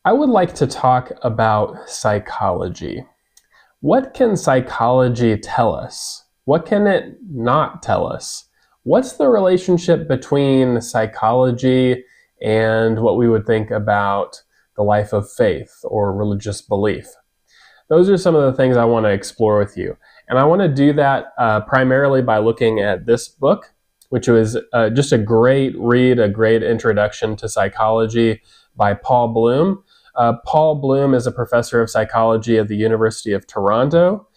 I would like to talk about psychology. What can psychology tell us? What can it not tell us? What's the relationship between psychology and what we would think about the life of faith or religious belief? Those are some of the things I want to explore with you. And I want to do that primarily by looking at this book, which was just a great read, a great introduction to psychology by Paul Bloom. Paul Bloom is a professor of psychology at the University of Toronto,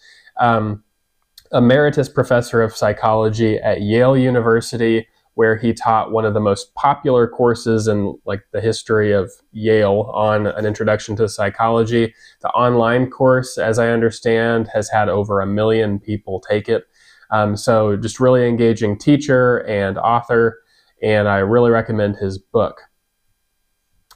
emeritus professor of psychology at Yale University, where he taught one of the most popular courses in the history of Yale on an introduction to psychology. The online course, as I understand, has had over 1 million people take it. So just really engaging teacher and author, and I really recommend his book.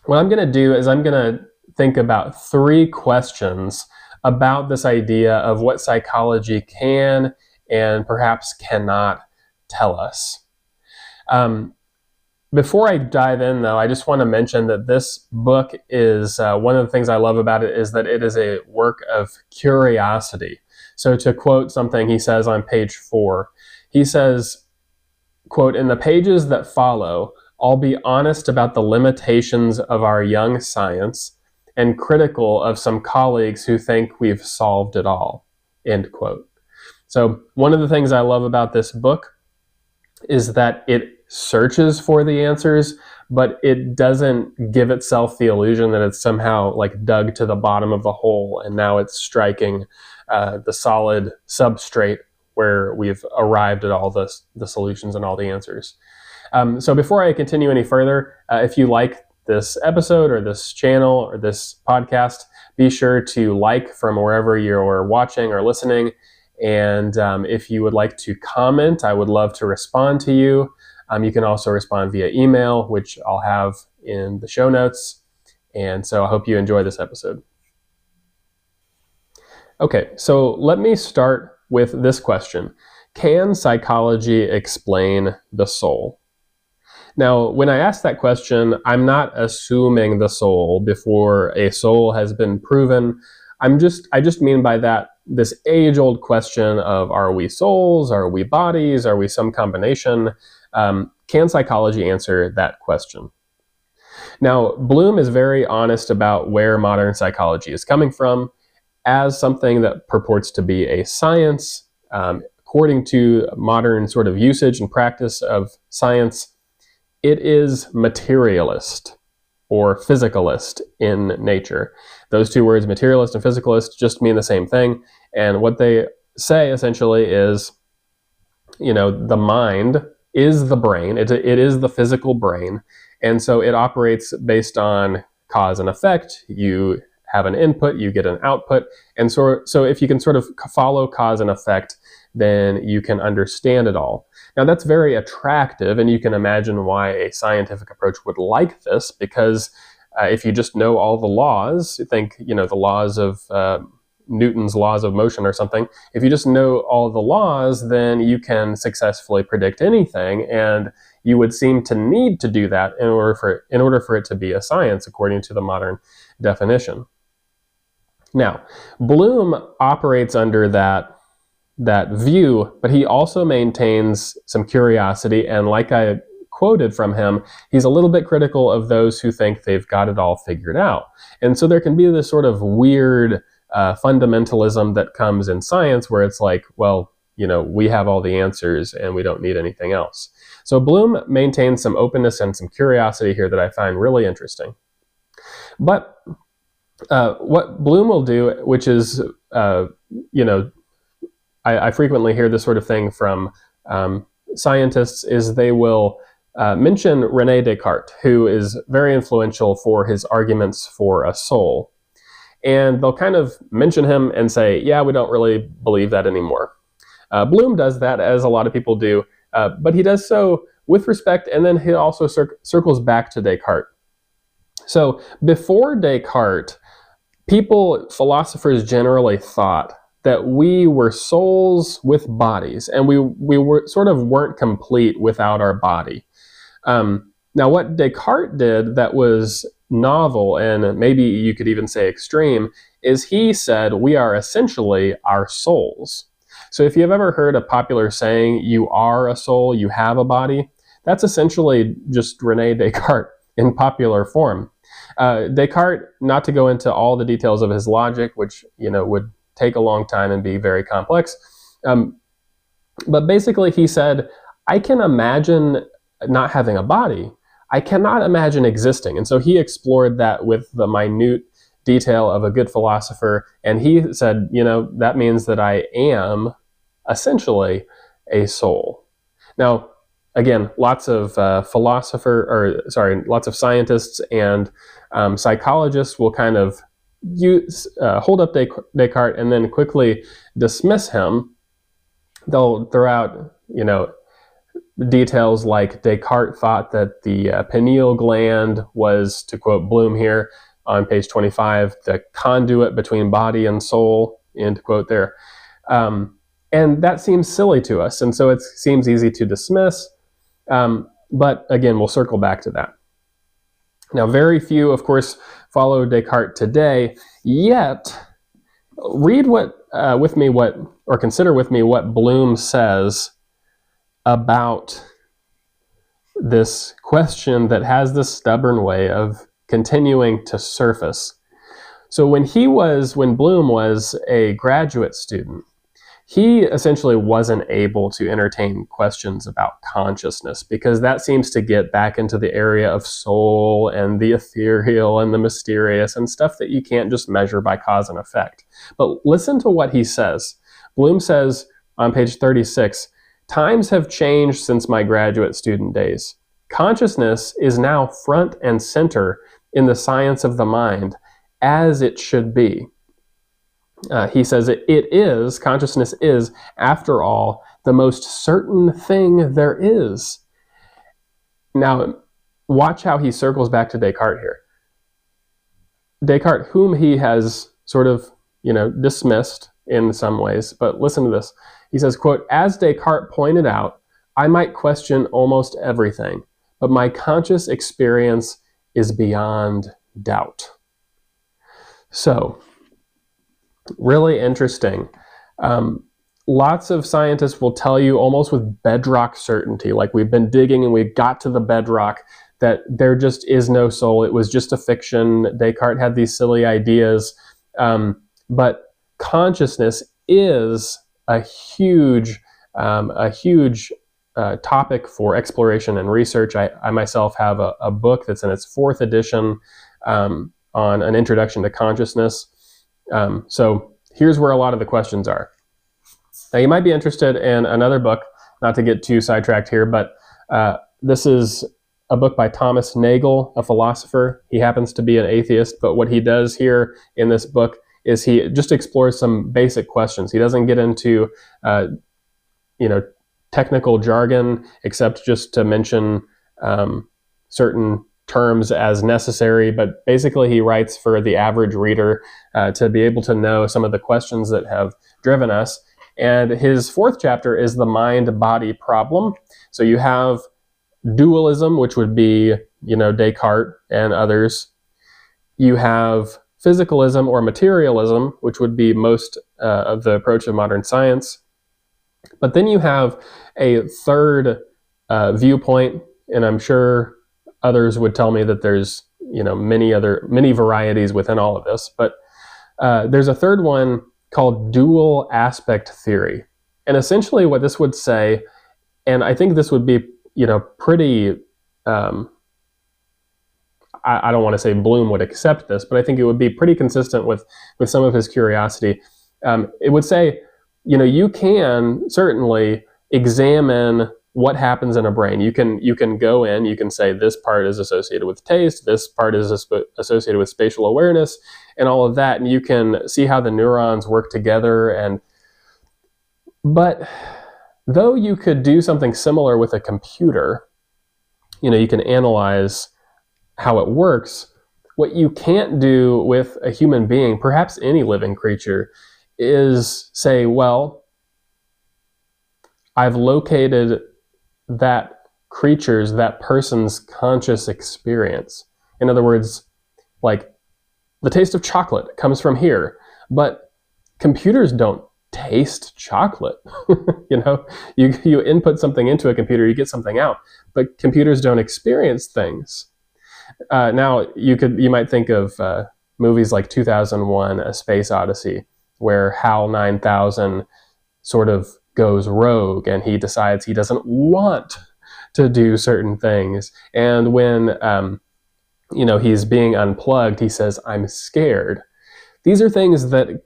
What I'm going to do is I'm going to think about 3 questions about this idea of what psychology can and perhaps cannot tell us. Before I dive in, though, I just want to mention that this book is, one of the things I love about it is that it is a work of curiosity. So to quote something he says on page 4, he says, quote, "In the pages that follow, I'll be honest about the limitations of our young science and critical of some colleagues who think we've solved it all," end quote. So one of the things I love about this book is that it searches for the answers, but it doesn't give itself the illusion that it's somehow dug to the bottom of the hole and now it's striking the solid substrate where we've arrived at all the solutions and all the answers. So before I continue any further, if you like this episode or this channel or this podcast, be sure to like from wherever you're watching or listening. And if you would like to comment, I would love to respond to you. You can also respond via email, which I'll have in the show notes. And so I hope you enjoy this episode. Okay, so let me start with this question. Can psychology explain the soul? Now, when I ask that question, I'm not assuming the soul before a soul has been proven. I just mean by that this age-old question of, are we souls? Are we bodies? Are we some combination? Can psychology answer that question? Now, Bloom is very honest about where modern psychology is coming from as something that purports to be a science. According to modern sort of usage and practice of science, it is materialist or physicalist in nature. Those two words, materialist and physicalist, just mean the same thing. And what they say essentially is, the mind is the brain. It is the physical brain. And so it operates based on cause and effect. You have an input, you get an output. And so if you can sort of follow cause and effect, then you can understand it all. Now that's very attractive, and you can imagine why a scientific approach would like this, because if you just know all the laws, think, the laws of Newton's laws of motion or something, if you just know all the laws, then you can successfully predict anything, and you would seem to need to do that in order for it to be a science, according to the modern definition. Now, Bloom operates under that view, but he also maintains some curiosity, and like I quoted from him, he's a little bit critical of those who think they've got it all figured out. And so there can be this sort of weird fundamentalism that comes in science where it's like, well, we have all the answers and we don't need anything else. So Bloom maintains some openness and some curiosity here that I find really interesting. But what Bloom will do, which is, I frequently hear this sort of thing from scientists, is they will mention René Descartes, who is very influential for his arguments for a soul. And they'll kind of mention him and say, yeah, we don't really believe that anymore. Bloom does that, as a lot of people do, but he does so with respect, and then he also circles back to Descartes. So before Descartes, philosophers generally thought that we were souls with bodies, and we weren't complete without our body. Now, what Descartes did that was novel, and maybe you could even say extreme, is he said we are essentially our souls. So if you've ever heard a popular saying, you are a soul, you have a body, that's essentially just Rene Descartes in popular form. Descartes, not to go into all the details of his logic, which would take a long time and be very complex, but basically he said, I can imagine not having a body. I cannot imagine existing. And so he explored that with the minute detail of a good philosopher, and he said, that means that I am essentially a soul. Now, again, lots of lots of scientists and psychologists will kind of hold up Descartes and then quickly dismiss him. They'll throw out, details like Descartes thought that the pineal gland was, to quote Bloom here on page 25, the conduit between body and soul, end quote there. And that seems silly to us, and so it seems easy to dismiss. But again, we'll circle back to that. Now, very few, of course, follow Descartes today, yet read consider with me what Bloom says about this question that has this stubborn way of continuing to surface. So when Bloom was a graduate student, he essentially wasn't able to entertain questions about consciousness, because that seems to get back into the area of soul and the ethereal and the mysterious and stuff that you can't just measure by cause and effect. But listen to what he says. Bloom says on page 36, times have changed since my graduate student days. Consciousness is now front and center in the science of the mind, as it should be. He says consciousness is, after all, the most certain thing there is. Now, watch how he circles back to Descartes here. Descartes, whom he has sort of, dismissed in some ways, but listen to this. He says, quote, as Descartes pointed out, I might question almost everything, but my conscious experience is beyond doubt. So, really interesting. Lots of scientists will tell you almost with bedrock certainty, like we've been digging and we've got to the bedrock, that there just is no soul. It was just a fiction. Descartes had these silly ideas. But consciousness is a huge topic for exploration and research. I myself have a book that's in its 4th edition on an introduction to consciousness. So here's where a lot of the questions are. Now, you might be interested in another book, not to get too sidetracked here, but this is a book by Thomas Nagel, a philosopher. He happens to be an atheist, but what he does here in this book is he just explores some basic questions. He doesn't get into, technical jargon, except just to mention certain terms as necessary, but basically he writes for the average reader to be able to know some of the questions that have driven us. And his 4th chapter is the mind-body problem. So you have dualism, which would be, Descartes and others. You have physicalism or materialism, which would be most of the approach of modern science. But then you have a third viewpoint, and I'm sure others would tell me that there's, many varieties within all of this. But there's a third one called dual aspect theory. And essentially what this would say, and I think this would be, pretty, I don't want to say Bloom would accept this, but I think it would be pretty consistent with some of his curiosity. It would say, you can certainly examine what happens in a brain. You can go in, you can say this part is associated with taste, this part is associated with spatial awareness, and all of that, and you can see how the neurons work together. But though you could do something similar with a computer, you can analyze how it works, what you can't do with a human being, perhaps any living creature, is say, well, I've located that person's conscious experience. In other words, Like, the taste of chocolate comes from here, but computers don't taste chocolate. You input something into a computer, you get something out, but computers don't experience things. Now, you might think of movies like 2001: A Space Odyssey, where HAL 9000 sort of goes rogue and he decides he doesn't want to do certain things. And when he's being unplugged, he says, "I'm scared." These are things that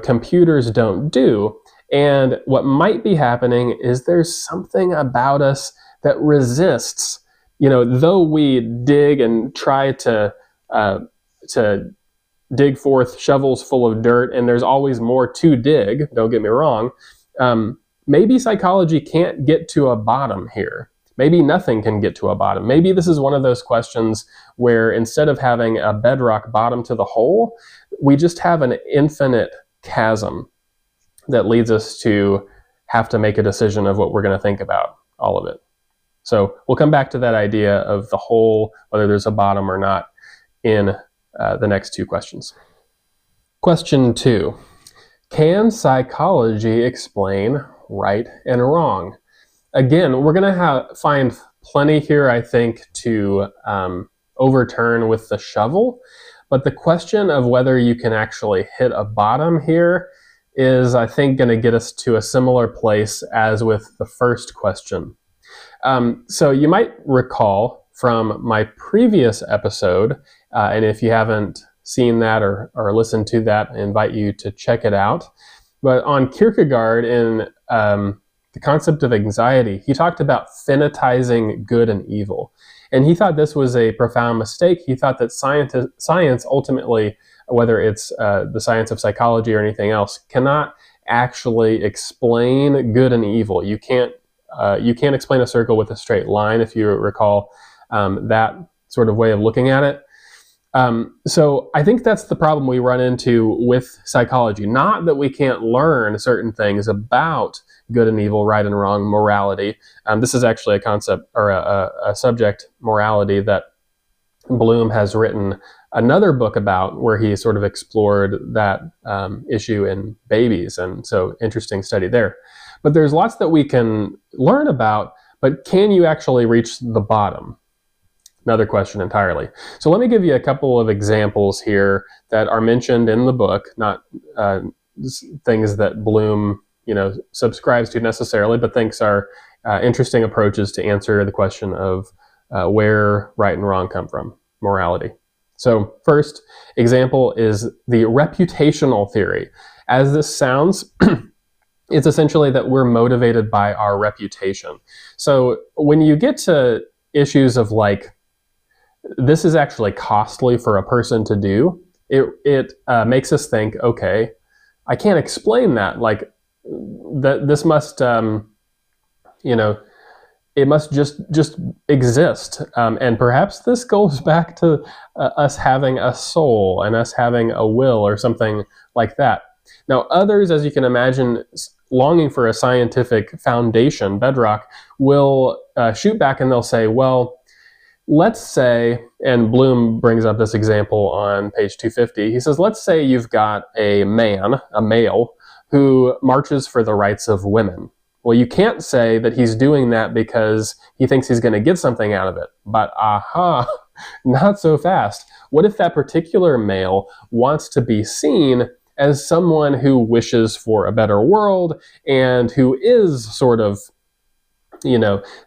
computers don't do. And what might be happening is there's something about us that resists. Though we dig and try to dig forth shovels full of dirt, and there's always more to dig, don't get me wrong, maybe psychology can't get to a bottom here. Maybe nothing can get to a bottom. Maybe this is one of those questions where instead of having a bedrock bottom to the hole, we just have an infinite chasm that leads us to have to make a decision of what we're going to think about all of it. So we'll come back to that idea of the hole, whether there's a bottom or not, in the next two questions. Question 2. Can psychology explain right and wrong? Again, we're going to find plenty here, I think, to overturn with the shovel. But the question of whether you can actually hit a bottom here is, I think, going to get us to a similar place as with the first question. So you might recall from my previous episode, and if you haven't seen that or listened to that, I invite you to check it out. But on Kierkegaard, in the concept of anxiety, he talked about finitizing good and evil. And he thought this was a profound mistake. He thought that science ultimately, whether it's the science of psychology or anything else, cannot actually explain good and evil. You can't explain a circle with a straight line, if you recall that sort of way of looking at it. So I think that's the problem we run into with psychology. Not that we can't learn certain things about good and evil, right and wrong, morality. This is actually a concept or a subject, morality, that Bloom has written another book about, where he sort of explored that issue in babies. And so interesting study there. But there's lots that we can learn about, but can you actually reach the bottom? Another question entirely. So let me give you a couple of examples here that are mentioned in the book, not things that Bloom subscribes to necessarily, but thinks are interesting approaches to answer the question of where right and wrong come from, morality. So first example is the reputational theory. As this sounds, it's essentially that we're motivated by our reputation. So when you get to issues of like, this is actually costly for a person to do, it makes us think, okay, I can't explain that. Like, that this must, it must just exist. And perhaps this goes back to us having a soul and us having a will or something like that. Now, others, as you can imagine, longing for a scientific foundation, bedrock, will shoot back and they'll say, well, let's say, and Bloom brings up this example on page 250, he says, let's say you've got a male, who marches for the rights of women. Well, you can't say that he's doing that because he thinks he's going to get something out of it. But not so fast. What if that particular male wants to be seen as someone who wishes for a better world and who is sort of,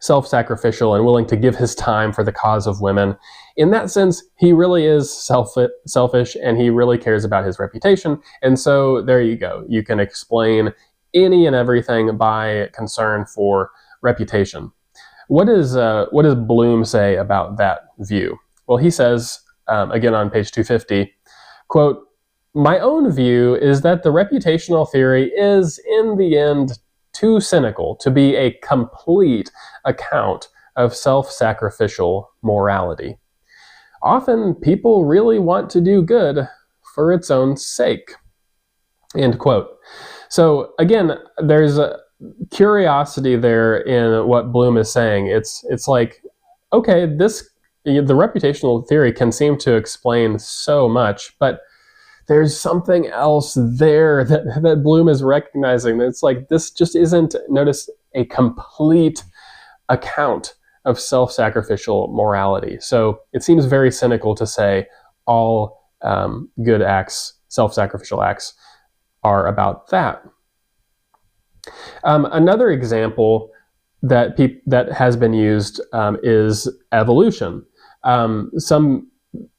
self-sacrificial and willing to give his time for the cause of women? In that sense, he really is selfish and he really cares about his reputation. And so there you go. You can explain any and everything by concern for reputation. What does Bloom say about that view? Well, he says, again on page 250, quote, "My own view is that the reputational theory is, in the end, too cynical to be a complete account of self-sacrificial morality. Often people really want to do good for its own sake." End quote. So again, there's a curiosity there in what Bloom is saying. It's like, okay, this the reputational theory can seem to explain so much, but there's something else there that Bloom is recognizing. It's like, this just isn't, notice, a complete account of self-sacrificial morality. So it seems very cynical to say all good acts, self-sacrificial acts, are about that. Another example that has been used is evolution. Some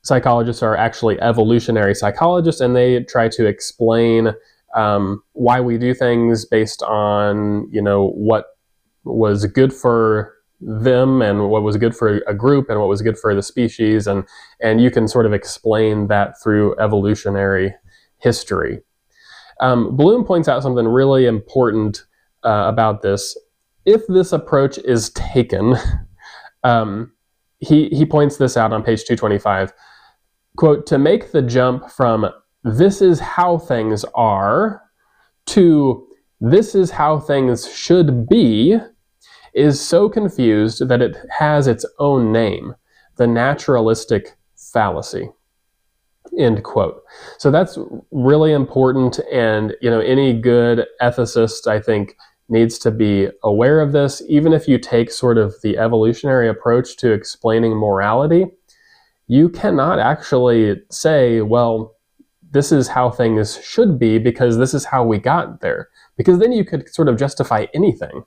psychologists are actually evolutionary psychologists, and they try to explain why we do things based on, what was good for them and what was good for a group and what was good for the species, and you can sort of explain that through evolutionary history. Bloom points out something really important about this. If this approach is taken, he points this out on page 225, quote, to make the jump from "this is how things are" to "this is how things should be" is so confused that it has its own name, the naturalistic fallacy. End quote. So that's really important, and any good ethicist, I think, needs to be aware of this. Even if you take sort of the evolutionary approach to explaining morality, you cannot actually say, well, this is how things should be because this is how we got there. Because then you could sort of justify anything,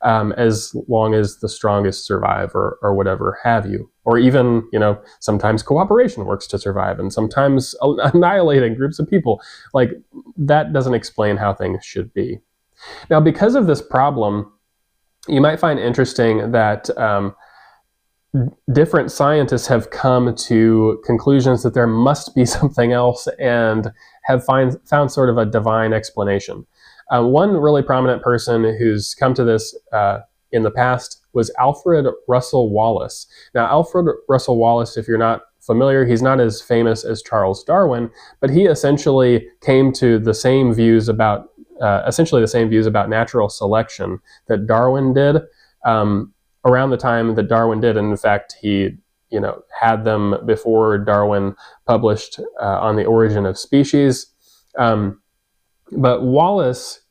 as long as the strongest survive or whatever have you. Or even, sometimes cooperation works to survive, and sometimes annihilating groups of people. Like, that doesn't explain how things should be. Now, because of this problem, you might find interesting that different scientists have come to conclusions that there must be something else and have found sort of a divine explanation. One really prominent person who's come to this in the past was Alfred Russel Wallace. Now, Alfred Russel Wallace, if you're not familiar, he's not as famous as Charles Darwin, but he essentially came to the same views about natural selection that Darwin did around the time that Darwin did. And in fact, he had them before Darwin published on the Origin of Species. But Wallace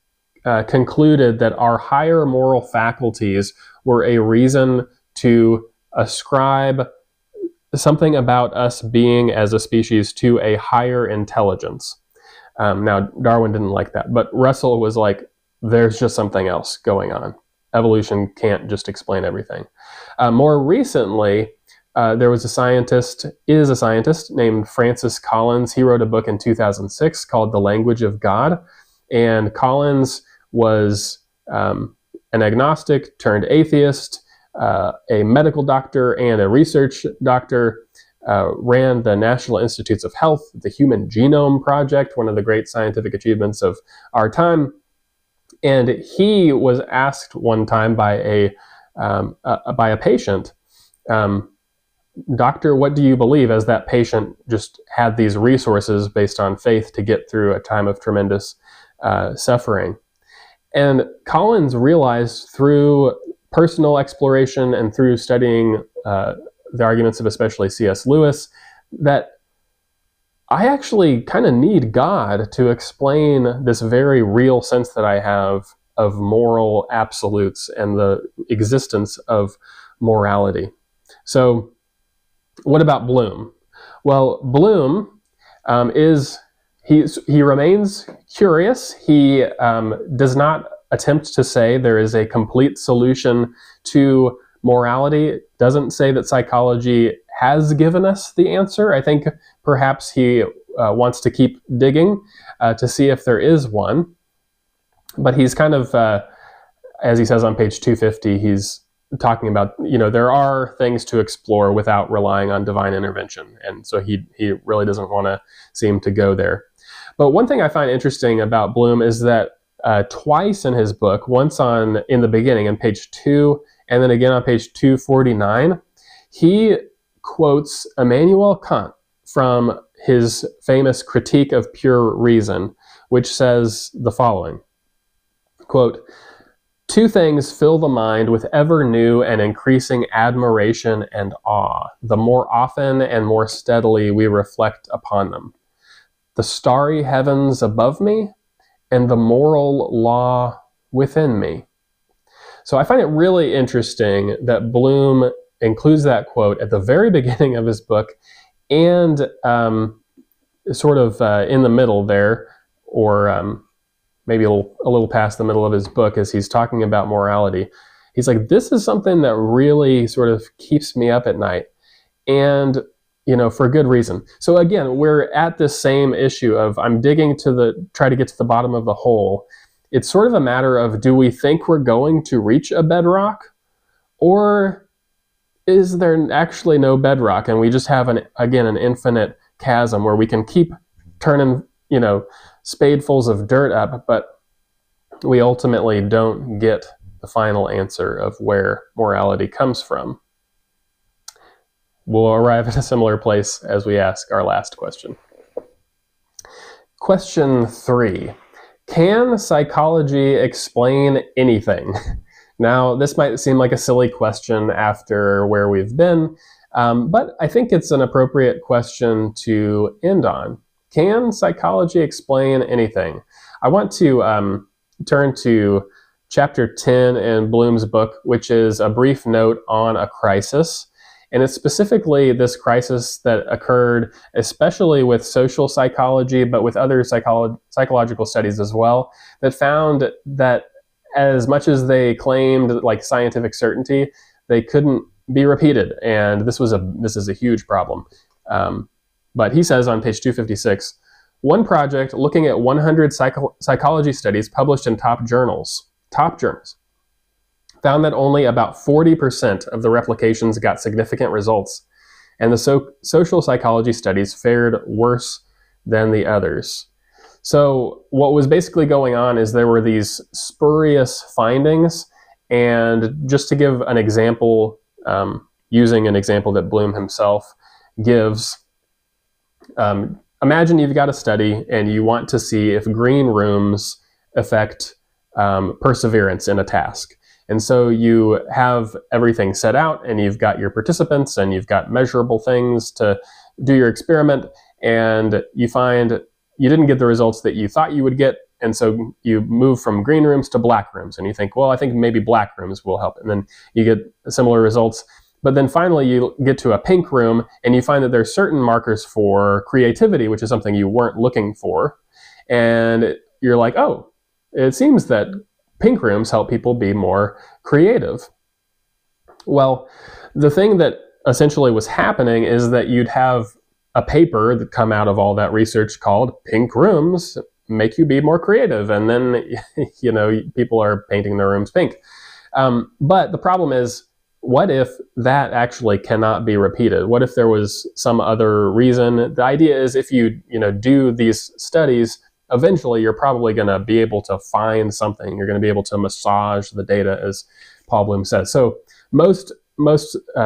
concluded that our higher moral faculties were a reason to ascribe something about us being as a species to a higher intelligence. Now, Darwin didn't like that, but Russell was like, there's just something else going on. Evolution can't just explain everything. More recently, there was a scientist named Francis Collins. He wrote a book in 2006 called The Language of God. And Collins was an agnostic turned atheist, a medical doctor and a research doctor, ran the National Institutes of Health, the Human Genome Project, one of the great scientific achievements of our time. And he was asked one time by a patient, "Doctor, what do you believe?" as that patient just had these resources based on faith to get through a time of tremendous suffering. And Collins realized through personal exploration and through studying the arguments of especially C.S. Lewis that I actually kind of need God to explain this very real sense that I have of moral absolutes and the existence of morality. So what about Bloom? Well, Bloom he remains curious. He does not attempt to say there is a complete solution to morality. Doesn't say that psychology has given us the answer. I think perhaps he wants to keep digging to see if there is one. But he's kind of, as he says on page 250, he's talking about, there are things to explore without relying on divine intervention. And so he really doesn't want to seem to go there. But one thing I find interesting about Bloom is that twice in his book, once in the beginning on page 2, and then again on page 249, he quotes Immanuel Kant from his famous Critique of Pure Reason, which says the following, quote, Two things fill the mind with ever new and increasing admiration and awe, the more often and more steadily we reflect upon them. The starry heavens above me and the moral law within me. So I find it really interesting that Bloom includes that quote at the very beginning of his book and sort of in the middle there, or maybe a little past the middle of his book as he's talking about morality. He's like, this is something that really sort of keeps me up at night. And, for good reason. So again, we're at this same issue of I'm digging try to get to the bottom of the hole. It's sort of a matter of, do we think we're going to reach a bedrock? Or is there actually no bedrock and we just have an infinite chasm where we can keep turning, spadefuls of dirt up, but we ultimately don't get the final answer of where morality comes from? We'll arrive at a similar place as we ask our last question. Question 3. Can psychology explain anything? Now, this might seem like a silly question after where we've been, but I think it's an appropriate question to end on. Can psychology explain anything? I want to turn to chapter 10 in Bloom's book, which is a brief note on a crisis. And it's specifically this crisis that occurred especially with social psychology, but with other psychological studies as well, that found that as much as they claimed like scientific certainty, they couldn't be repeated. And this is a huge problem. But he says on page 256, one project looking at 100 psychology studies published in top journals, found that only about 40% of the replications got significant results, and the social psychology studies fared worse than the others. So what was basically going on is there were these spurious findings, and just to give an example, using an example that Bloom himself gives, imagine you've got a study and you want to see if green rooms affect perseverance in a task. And so you have everything set out and you've got your participants and you've got measurable things to do your experiment, and you find you didn't get the results that you thought you would get. And so you move from green rooms to black rooms and you think, well, I think maybe black rooms will help. And then you get similar results. But then finally you get to a pink room and you find that there's certain markers for creativity, which is something you weren't looking for. And you're like, oh, it seems that pink rooms help people be more creative. Well, the thing that essentially was happening is that you'd have a paper that come out of all that research called Pink Rooms Make You Be More Creative. And then, people are painting their rooms pink. But the problem is, what if that actually cannot be repeated? What if there was some other reason? The idea is if you do these studies, eventually you're probably going to be able to find something. You're going to be able to massage the data, as Paul Bloom says. So most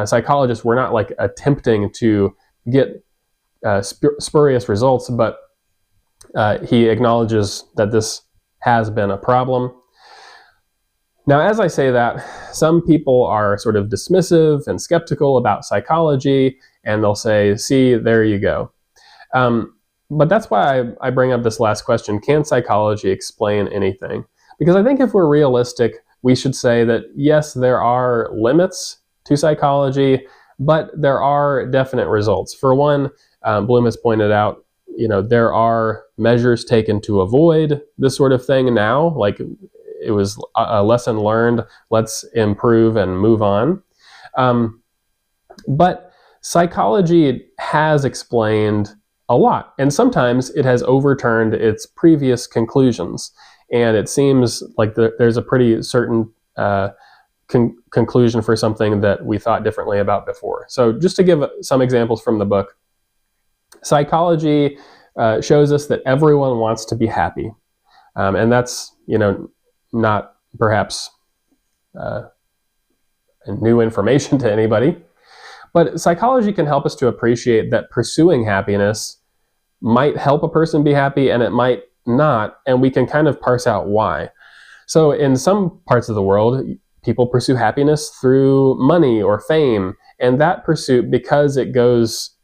psychologists were not like attempting to get spurious results, but he acknowledges that this has been a problem. Now, as I say that, some people are sort of dismissive and skeptical about psychology, and they'll say, see, there you go. But that's why I bring up this last question, can psychology explain anything? Because I think if we're realistic, we should say that, yes, there are limits to psychology, but there are definite results. For one, Bloom has pointed out, there are measures taken to avoid this sort of thing now, like it was a lesson learned, let's improve and move on. But psychology has explained a lot, and sometimes it has overturned its previous conclusions. And it seems like there's a pretty certain conclusion for something that we thought differently about before. So just to give some examples from the book, psychology shows us that everyone wants to be happy. And that's, not perhaps new information to anybody. But psychology can help us to appreciate that pursuing happiness might help a person be happy and it might not, and we can kind of parse out why. So in some parts of the world, people pursue happiness through money or fame, and that pursuit, because it goes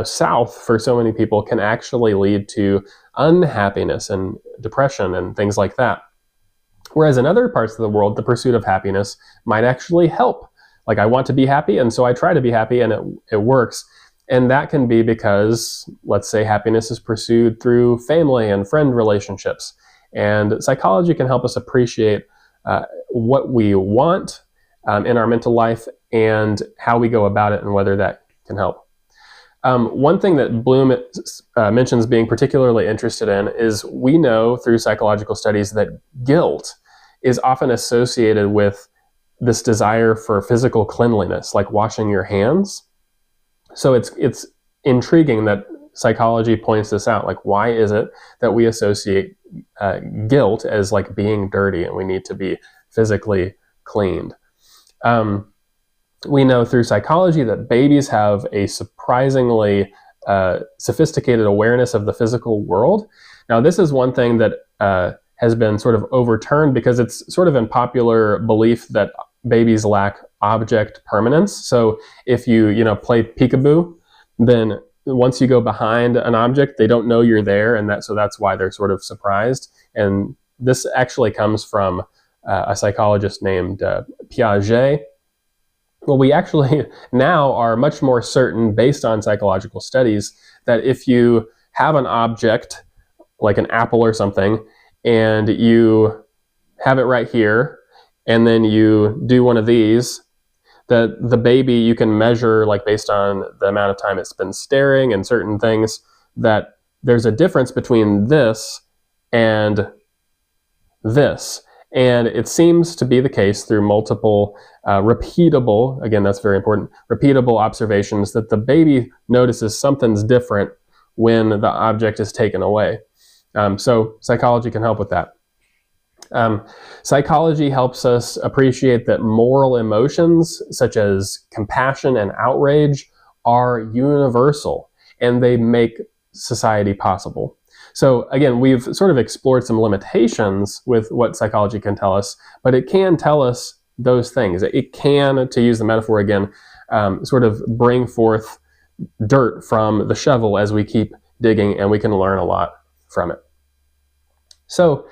south for so many people, can actually lead to unhappiness and depression and things like that. Whereas in other parts of the world, the pursuit of happiness might actually help. Like, I want to be happy, and so I try to be happy, and it works. And that can be because, let's say, happiness is pursued through family and friend relationships. And psychology can help us appreciate what we want in our mental life and how we go about it and whether that can help. One thing that Bloom mentions being particularly interested in is, we know through psychological studies that guilt is often associated with this desire for physical cleanliness, like washing your hands. So it's intriguing that psychology points this out. Like, why is it that we associate guilt as like being dirty and we need to be physically cleaned? We know through psychology that babies have a surprisingly sophisticated awareness of the physical world. Now, this is one thing that has been sort of overturned because it's sort of in popular belief that babies lack object permanence. So if you play peekaboo, then once you go behind an object, they don't know you're there, and so that's why they're sort of surprised. And this actually comes from a psychologist named Piaget. Well, we actually now are much more certain, based on psychological studies, that if you have an object, like an apple or something, and you have it right here, and then you do one of these, that the baby, you can measure, like based on the amount of time it's been staring and certain things, that there's a difference between this and this. And it seems to be the case through multiple repeatable, again, that's very important, repeatable observations, that the baby notices something's different when the object is taken away. So psychology can help with that. Psychology helps us appreciate that moral emotions, such as compassion and outrage, are universal, and they make society possible. So again, we've sort of explored some limitations with what psychology can tell us, but it can tell us those things. It can, to use the metaphor again, sort of bring forth dirt from the shovel as we keep digging, and we can learn a lot from it. So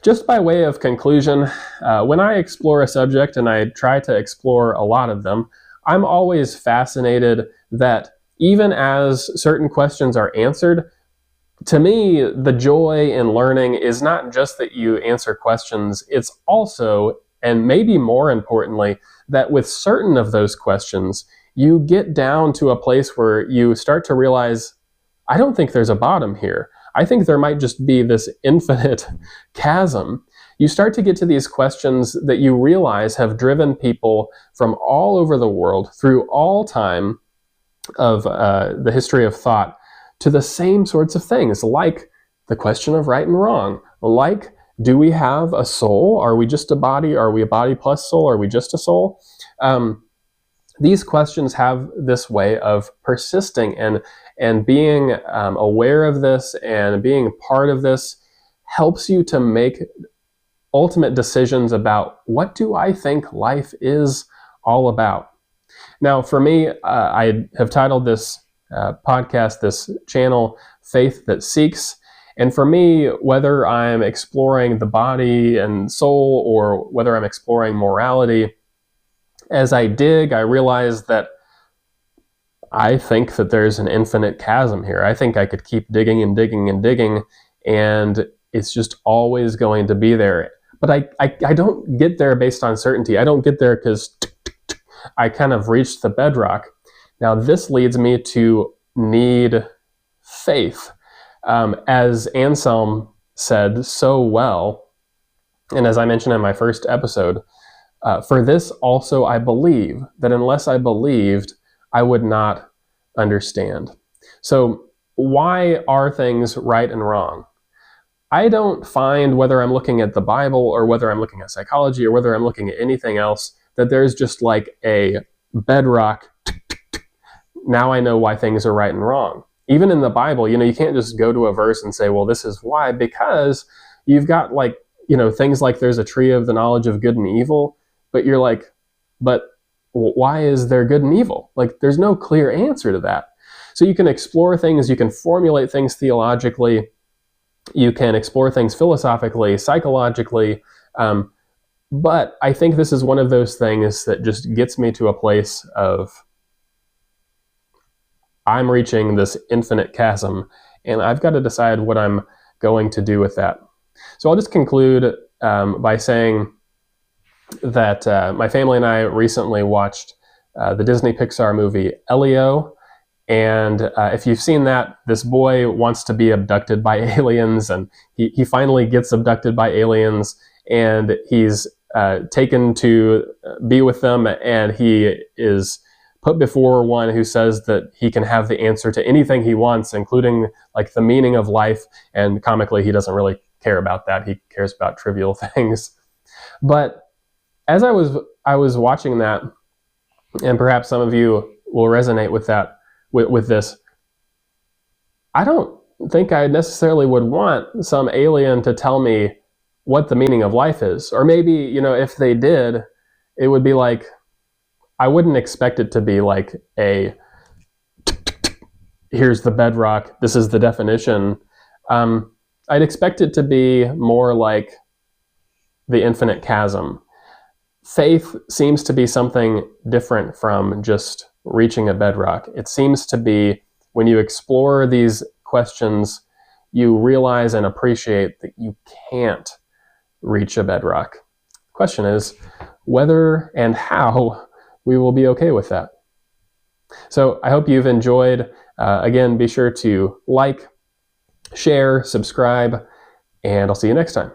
just by way of conclusion, when I explore a subject, and I try to explore a lot of them, I'm always fascinated that even as certain questions are answered, to me, the joy in learning is not just that you answer questions, it's also, and maybe more importantly, that with certain of those questions, you get down to a place where you start to realize, I don't think there's a bottom here. I think there might just be this infinite chasm. You start to get to these questions that you realize have driven people from all over the world through all time of the history of thought to the same sorts of things, like the question of right and wrong, like, do we have a soul? Are we just a body? Are we a body plus soul? Are we just a soul? These questions have this way of persisting, and being aware of this and being part of this helps you to make ultimate decisions about, what do I think life is all about? Now, for me, I have titled this podcast, this channel, Faith That Seeks. And for me, whether I'm exploring the body and soul or whether I'm exploring morality, as I dig, I realize that I think that there's an infinite chasm here. I think I could keep digging and digging and digging, and it's just always going to be there. But I don't get there based on certainty. I don't get there because I kind of reached the bedrock. Now, this leads me to need faith. As Anselm said so well, and as I mentioned in my first episode, for this also I believe, that unless I believed, I would not understand. So why are things right and wrong? I don't find, whether I'm looking at the Bible or whether I'm looking at psychology or whether I'm looking at anything else, that there's just like a bedrock, now I know why things are right and wrong. Even in the Bible, you can't just go to a verse and say, well, this is why, because you've got like things like there's a tree of the knowledge of good and evil, but you're like, but why is there good and evil? Like, there's no clear answer to that. So you can explore things, you can formulate things theologically, you can explore things philosophically, psychologically, but I think this is one of those things that just gets me to a place of, I'm reaching this infinite chasm, and I've got to decide what I'm going to do with that. So I'll just conclude by saying that my family and I recently watched the Disney Pixar movie Elio. And if you've seen that, this boy wants to be abducted by aliens, and he finally gets abducted by aliens, and he's taken to be with them, and he is put before one who says that he can have the answer to anything he wants, including like the meaning of life. And comically, he doesn't really care about that. He cares about trivial things. But as I was watching that, and perhaps some of you will resonate with that, with this, I don't think I necessarily would want some alien to tell me what the meaning of life is. Or maybe, if they did, it would be like, I wouldn't expect it to be like here's the bedrock, this is the definition. I'd expect it to be more like the infinite chasm. Faith seems to be something different from just reaching a bedrock. It seems to be, when you explore these questions, you realize and appreciate that you can't reach a bedrock. The question is whether and how we will be okay with that. So I hope you've enjoyed. Again, be sure to like, share, subscribe, and I'll see you next time.